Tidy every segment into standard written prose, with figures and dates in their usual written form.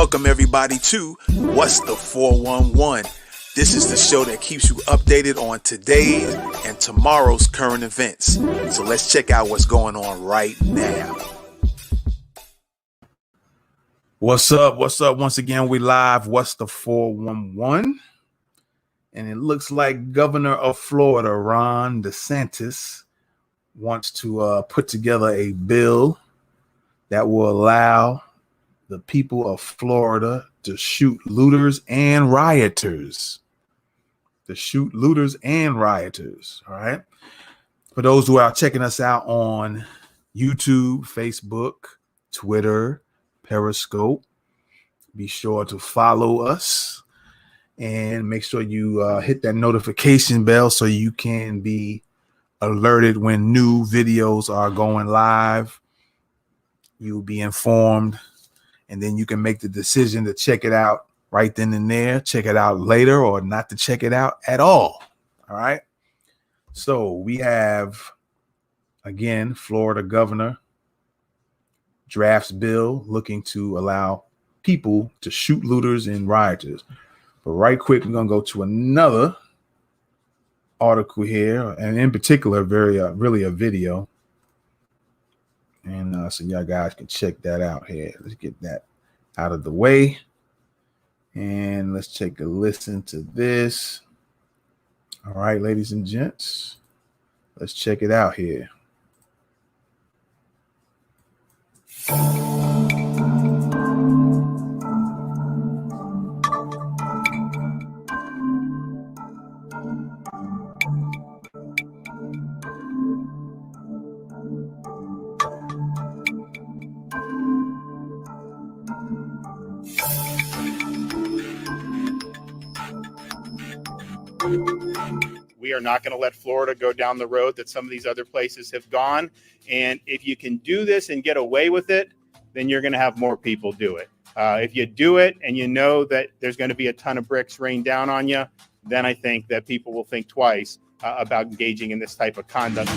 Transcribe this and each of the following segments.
Welcome everybody to What's the 411? This is the show that keeps you updated on today's and tomorrow's current events. So let's check out what's going on right now. What's up? What's up? Once again, we live. What's the 411? And it looks like Governor of Florida, Ron DeSantis, wants to put together a bill that will allow the people of Florida to shoot looters and rioters. All right. For those who are checking us out on YouTube, Facebook, Twitter, Periscope, be sure to follow us and make sure you hit that notification bell so you can be alerted when new videos are going live. You'll be informed, and then you can make the decision to check it out right then and there, check it out later, or not to check it out at all. All right. So we have, again, Florida governor drafts bill looking to allow people to shoot looters and rioters. But right quick, we're going to go to another article here, and in particular, really a video. And so y'all guys can check that out here. Let's get that out of the way. And let's take a listen to this. All right, ladies and gents, let's check it out here. We are not going to let Florida go down the road that some of these other places have gone. And if you can do this and get away with it, then you're going to have more people do it. If you do it and you know that there's going to be a ton of bricks rained down on you, then I think that people will think twice about engaging in this type of conduct.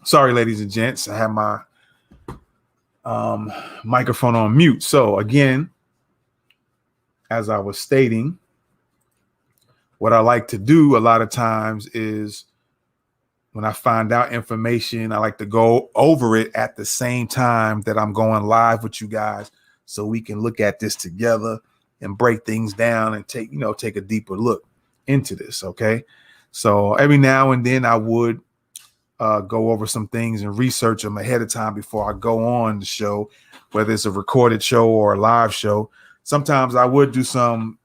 Sorry, ladies and gents, I have my microphone on mute. So again, as I was stating, what I like to do a lot of times is when I find out information, I like to go over it at the same time that I'm going live with you guys, so we can look at this together and break things down and take a deeper look into this. Okay. So every now and then I would go over some things and research them ahead of time before I go on the show, whether it's a recorded show or a live show. Sometimes I would do some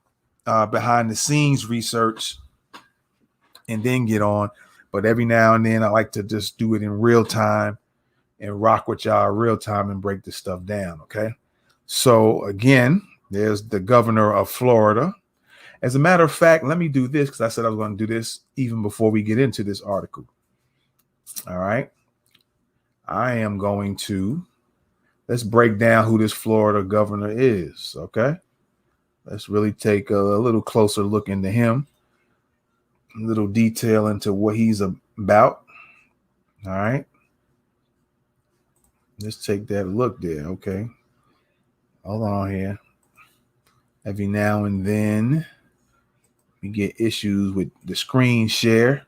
behind the scenes research and then get on. But every now and then I like to just do it in real time and rock with y'all real time and break this stuff down. Okay. So again, there's the governor of Florida. As a matter of fact, let me do this because I said I was going to do this even before we get into this article. All right. I am going to, let's break down who this Florida governor is. Okay. Let's really take a little closer look into him, a little detail into what he's about. All right. Let's take that look there. Okay. Hold on here. Every now and then we get issues with the screen share.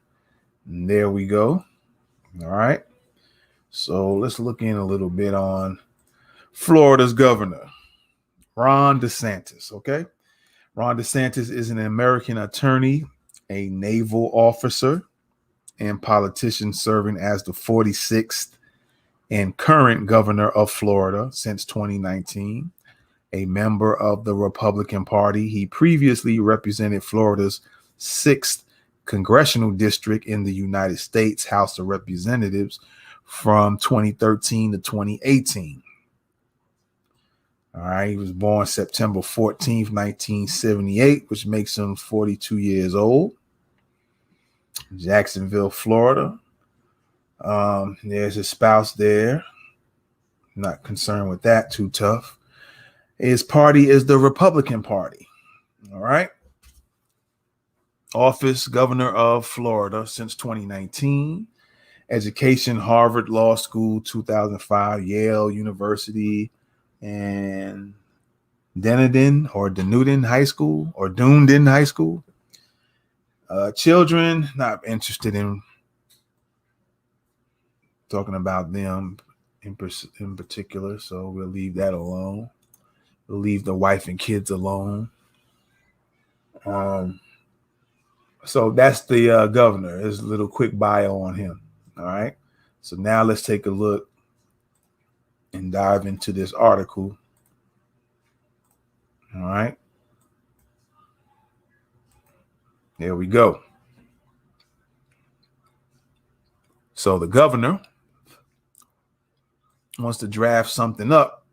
And there we go. All right. So let's look in a little bit on Florida's governor, Ron DeSantis. Okay. Ron DeSantis is an American attorney, a naval officer, and politician serving as the 46th and current governor of Florida since 2019. A member of the Republican Party, he previously represented Florida's 6th congressional district in the United States House of Representatives from 2013 to 2018. All right, he was born September 14th, 1978, which makes him 42 years old. Jacksonville, Florida. There's his spouse there. Not concerned with that, too tough. His party is the Republican Party. All right. Office, governor of Florida since 2019. Education, Harvard Law School, 2005, Yale University, and Dunedin High School, or Dunedin High School. Children, not interested in talking about them in particular, so we'll leave that alone. We'll leave the wife and kids alone. So that's the governor. There's a little quick bio on him. All right. So now let's take a look and dive into this article. All right. There we go. So the governor wants to draft something up.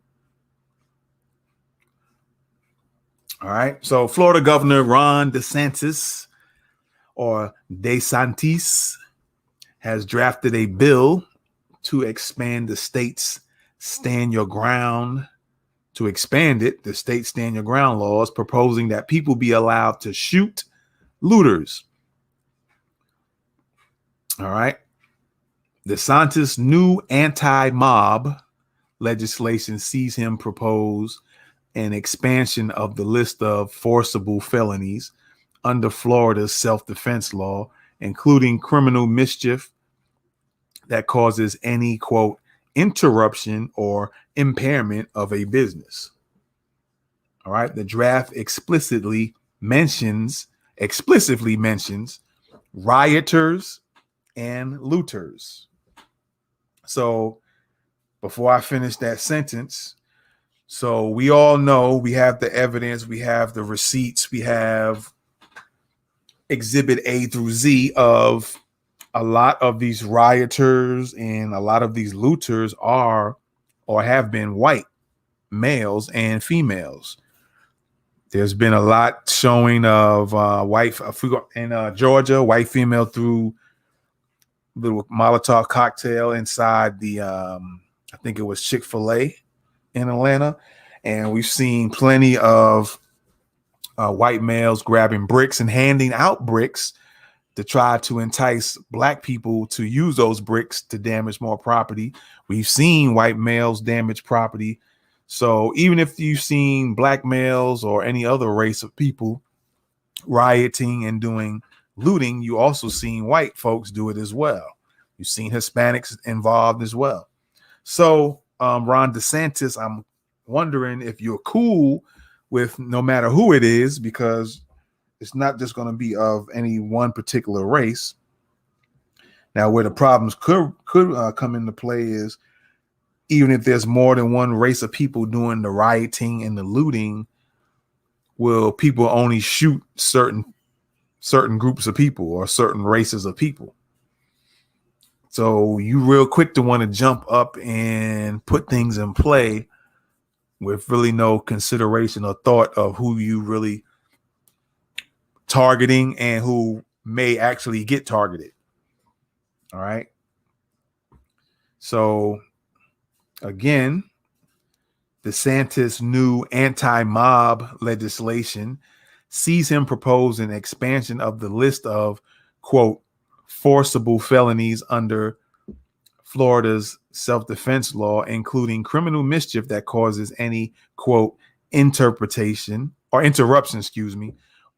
All right. So Florida Governor Ron DeSantis, or DeSantis, has drafted a bill to expand the state's stand your ground, the state stand your ground laws, proposing that people be allowed to shoot looters. All right. DeSantis' new anti-mob legislation sees him propose an expansion of the list of forcible felonies under Florida's self-defense law, including criminal mischief that causes any, quote, interruption or impairment of a business. All right. The draft explicitly mentions rioters and looters. So before I finish that sentence, so we all know we have the evidence, we have the receipts, we have Exhibit A through Z of a lot of these rioters and a lot of these looters are or have been white males and females. There's been a lot showing of white in Georgia, white female threw little Molotov cocktail inside the I think it was Chick-fil-A in Atlanta, and we've seen plenty of white males grabbing bricks and handing out bricks to try to entice black people to use those bricks to damage more property. We've seen white males damage property. So even if you've seen black males or any other race of people rioting and doing looting, you also seen white folks do it as well. You've seen Hispanics involved as well. So Ron DeSantis, I'm wondering if you're cool with no matter who it is, because it's not just going to be of any one particular race. Now, where the problems could come into play is even if there's more than one race of people doing the rioting and the looting, will people only shoot certain groups of people or certain races of people? So you real quick to want to jump up and put things in play with really no consideration or thought of who you really targeting and who may actually get targeted. All right. So again, DeSantis' new anti-mob legislation sees him propose an expansion of the list of, quote, forcible felonies under Florida's self-defense law, including criminal mischief that causes any, quote, interruption,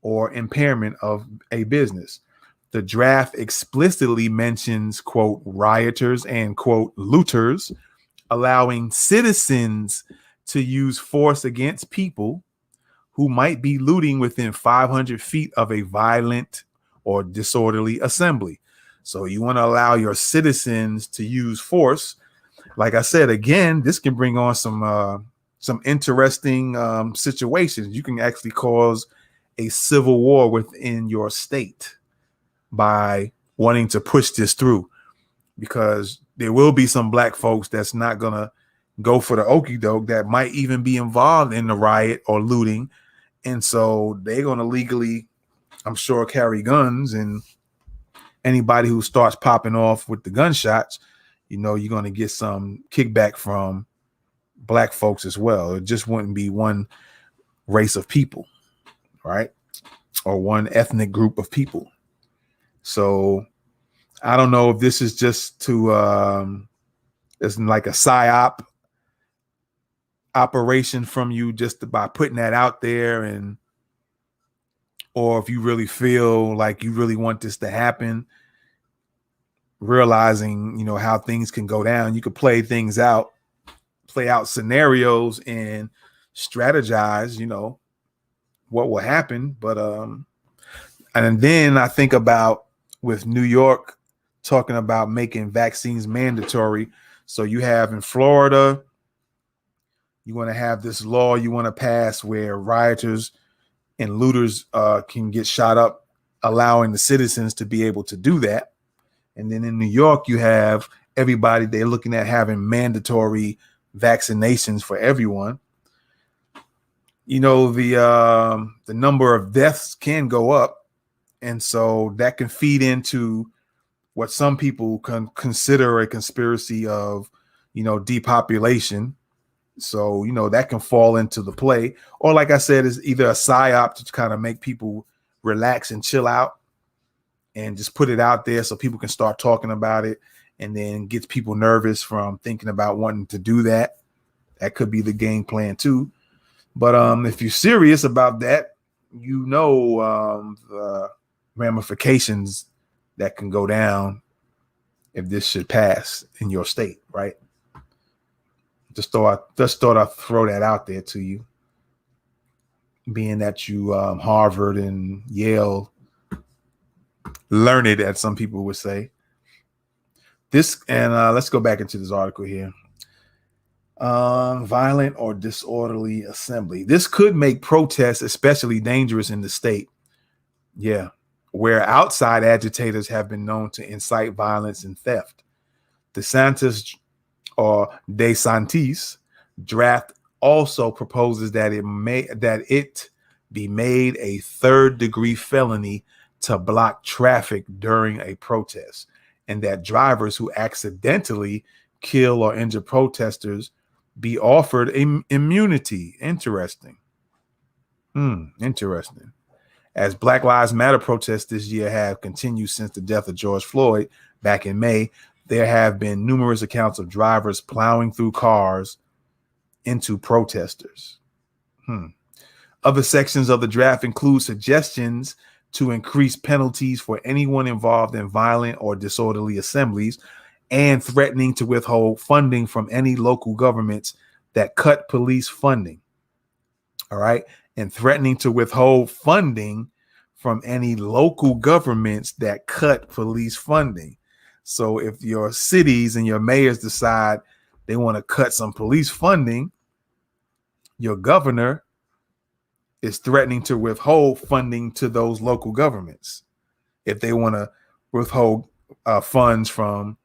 or impairment of a business. The draft explicitly mentions, quote, rioters and, quote, looters, allowing citizens to use force against people who might be looting within 500 feet of a violent or disorderly assembly. So you want to allow your citizens to use force. Like I said, again, this can bring on some interesting situations. You can actually cause a civil war within your state by wanting to push this through, because there will be some black folks that's not gonna go for the okie doke, that might even be involved in the riot or looting, and so they're gonna legally, I'm sure, carry guns, and anybody who starts popping off with the gunshots, you're gonna get some kickback from black folks as well. It just wouldn't be one race of people, right? Or one ethnic group of people. So I don't know if this is just to it's like a psyop operation from you, just by putting that out there, and or if you really feel like you really want this to happen, realizing how things can go down. You could play out scenarios and strategize what will happen. But and then I think about, with New York talking about making vaccines mandatory. So you have in Florida, you want to have this law you want to pass where rioters and looters can get shot up, allowing the citizens to be able to do that. And then in New York, you have everybody, they're looking at having mandatory vaccinations for everyone. The number of deaths can go up. And so that can feed into what some people can consider a conspiracy of, depopulation. So, that can fall into the play. Or like I said, is either a psyop to kind of make people relax and chill out and just put it out there so people can start talking about it, and then gets people nervous from thinking about wanting to do that. That could be the game plan too. But if you're serious about that, the ramifications that can go down if this should pass in your state, right? Just thought I'd throw that out there to you, being that you Harvard and Yale learned, as some people would say. This, and let's go back into this article here. Violent or disorderly assembly. This could make protests especially dangerous in the state. Yeah, where outside agitators have been known to incite violence and theft. DeSantis draft also proposes that it be made a third-degree felony to block traffic during a protest, and that drivers who accidentally kill or injure protesters be offered immunity. Interesting. Interesting. As Black Lives Matter protests this year have continued since the death of George Floyd back in May, there have been numerous accounts of drivers plowing through cars into protesters. Other sections of the draft include suggestions to increase penalties for anyone involved in violent or disorderly assemblies, and threatening to withhold funding from any local governments that cut police funding. All right. And threatening to withhold funding from any local governments that cut police funding. So if your cities and your mayors decide they want to cut some police funding, your governor is threatening to withhold funding to those local governments if they want to withhold funds from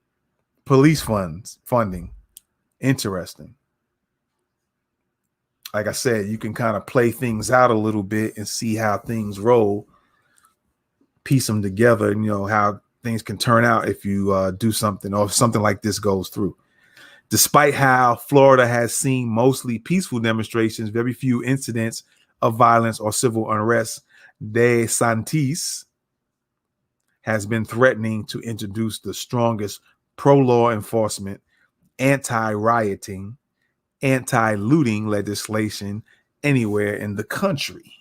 police funding. Interesting. Like I said, you can kind of play things out a little bit and see how things roll, piece them together, and how things can turn out if you do something, or if something like this goes through. Despite how Florida has seen mostly peaceful demonstrations, very few incidents of violence or civil unrest, DeSantis has been threatening to introduce the strongest pro-law enforcement, anti-rioting, anti-looting legislation anywhere in the country.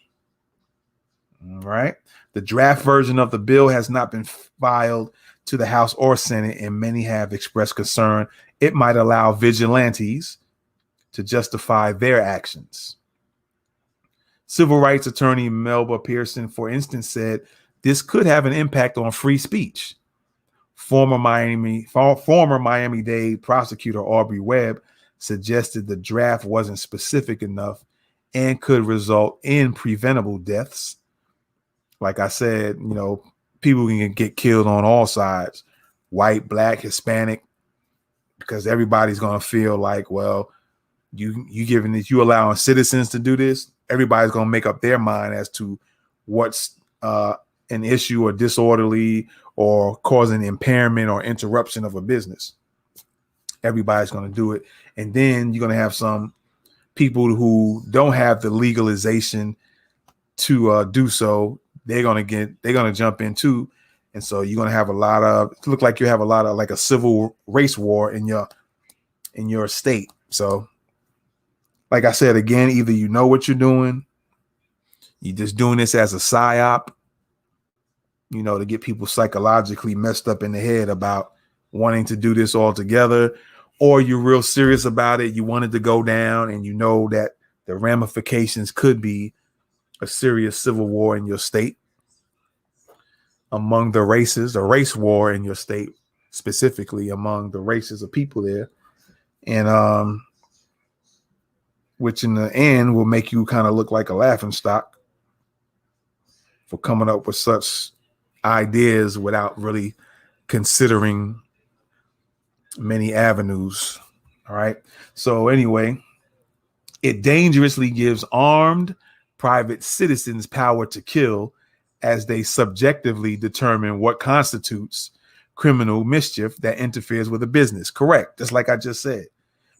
All right. The draft version of the bill has not been filed to the House or Senate, and many have expressed concern it might allow vigilantes to justify their actions. Civil rights attorney Melba Pearson, for instance, said this could have an impact on free speech. Former Miami-Dade prosecutor Aubrey Webb suggested the draft wasn't specific enough and could result in preventable deaths. Like I said, people can get killed on all sides, white, black, Hispanic, because everybody's going to feel like, well, you giving this, you allowing citizens to do this. Everybody's going to make up their mind as to what's an issue or disorderly or causing impairment or interruption of a business. Everybody's going to do it. And then you're going to have some people who don't have the legalization to do so. They're going to jump in too. And so you're going to have like a civil race war in your state. So like I said, again, either you know what you're doing, you're just doing this as a psyop, to get people psychologically messed up in the head about wanting to do this all together, or you're real serious about it. You wanted to go down and you know that the ramifications could be a serious civil war in your state among the races, a race war in your state, specifically among the races of people there. And, which in the end will make you kind of look like a laughingstock for coming up with such ideas without really considering many avenues. All right. So anyway, it dangerously gives armed private citizens power to kill as they subjectively determine what constitutes criminal mischief that interferes with a business. Correct. Just like I just said,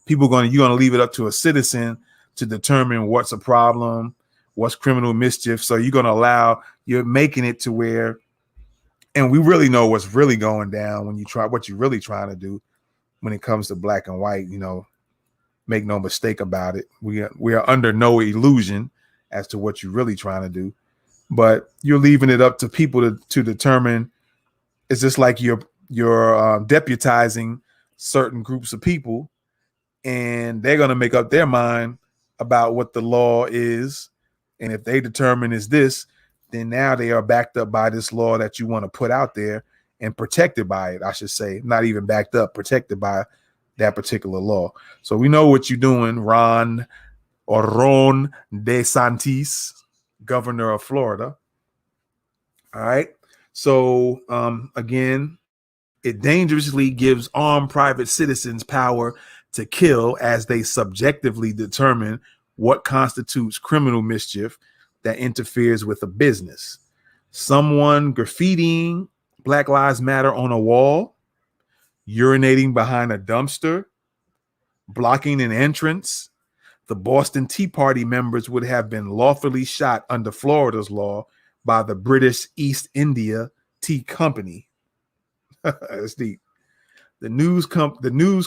you're going to leave it up to a citizen to determine what's a problem, what's criminal mischief. So you're making it to where, and we really know what's really going down when you try what you're really trying to do when it comes to black and white. Make no mistake about it. We are under no illusion as to what you're really trying to do, but you're leaving it up to people to determine. It's just like you're deputizing certain groups of people, and they're going to make up their mind about what the law is. And if they determine is this, then now they are backed up by this law that you want to put out there and protected by it, I should say. Not even backed up, protected by that particular law. So we know what you're doing, Ron DeSantis, governor of Florida. All right. So again, it dangerously gives armed private citizens power to kill as they subjectively determine what constitutes criminal mischief that interferes with a business. Someone graffitiing Black Lives Matter on a wall, urinating behind a dumpster, blocking an entrance. The Boston Tea Party members would have been lawfully shot under Florida's law by the British East India Tea Company. That's deep. The news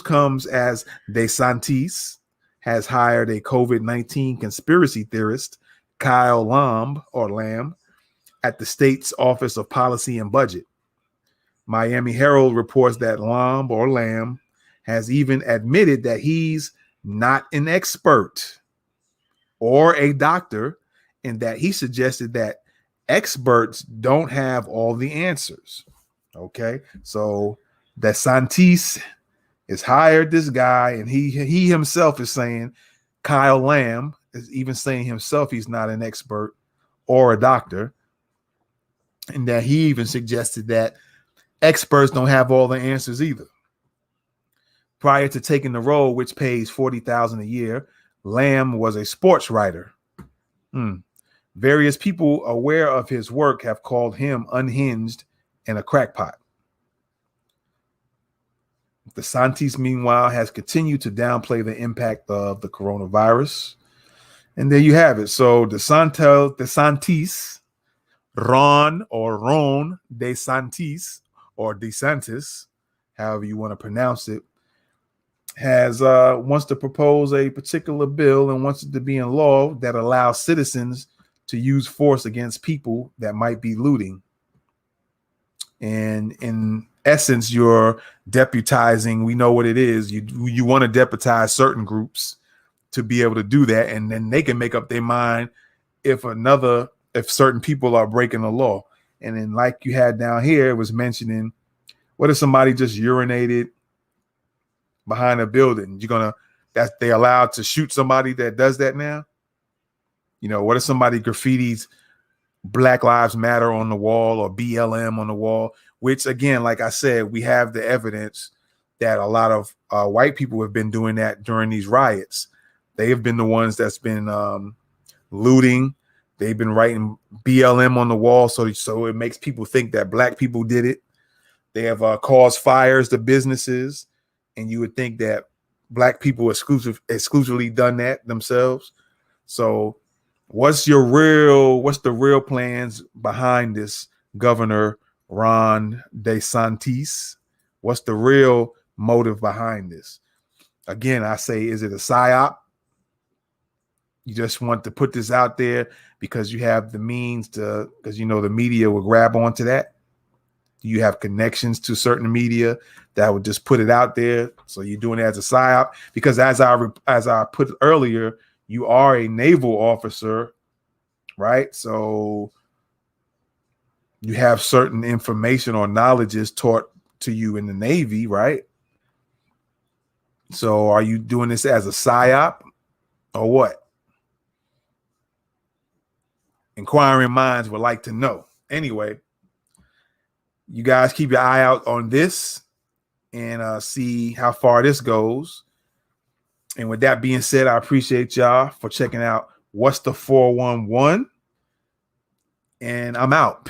comes as DeSantis has hired a COVID-19 conspiracy theorist, Kyle Lamb, at the state's Office of Policy and Budget. Miami Herald reports that Lamb has even admitted that he's not an expert or a doctor, and that he suggested that experts don't have all the answers. Okay, so DeSantis has hired this guy, and he himself is saying, Kyle Lamb is even saying himself he's not an expert or a doctor, and that he even suggested that experts don't have all the answers either. Prior to taking the role, which pays $40,000 a year, Lamb was a sports writer. Various people aware of his work have called him unhinged and a crackpot. DeSantis, meanwhile, has continued to downplay the impact of the coronavirus. And there you have it. So DeSantis, Ron DeSantis, or DeSantis, however you want to pronounce it, has wants to propose a particular bill and wants it to be in law that allows citizens to use force against people that might be looting. And in essence, you're deputizing. We know what it is. You want to deputize certain groups to be able to do that, and then they can make up their mind if certain people are breaking the law. And then, like you had down here, it was mentioning, what if somebody just urinated behind a building? That they allowed to shoot somebody that does that now? What if somebody graffitis Black Lives Matter on the wall or BLM on the wall? Which, again, like I said, we have the evidence that a lot of white people have been doing that during these riots. They have been the ones that's been looting. They've been writing BLM on the wall, so it makes people think that black people did it. They have caused fires to businesses, and you would think that black people exclusively done that themselves. So what's the real plans behind this, Governor Ron DeSantis? What's the real motive behind this? Again, I say, is it a psyop? You just want to put this out there because you have the means to, because the media will grab onto that. You have connections to certain media that would just put it out there. So you're doing it as a psyop because, as I put earlier, you are a naval officer, right? So you have certain information or knowledge is taught to you in the Navy, right? So are you doing this as a psyop or what? Inquiring minds would like to know. Anyway, you guys keep your eye out on this and see how far this goes. And with that being said, I appreciate y'all for checking out What's the 411? And I'm out.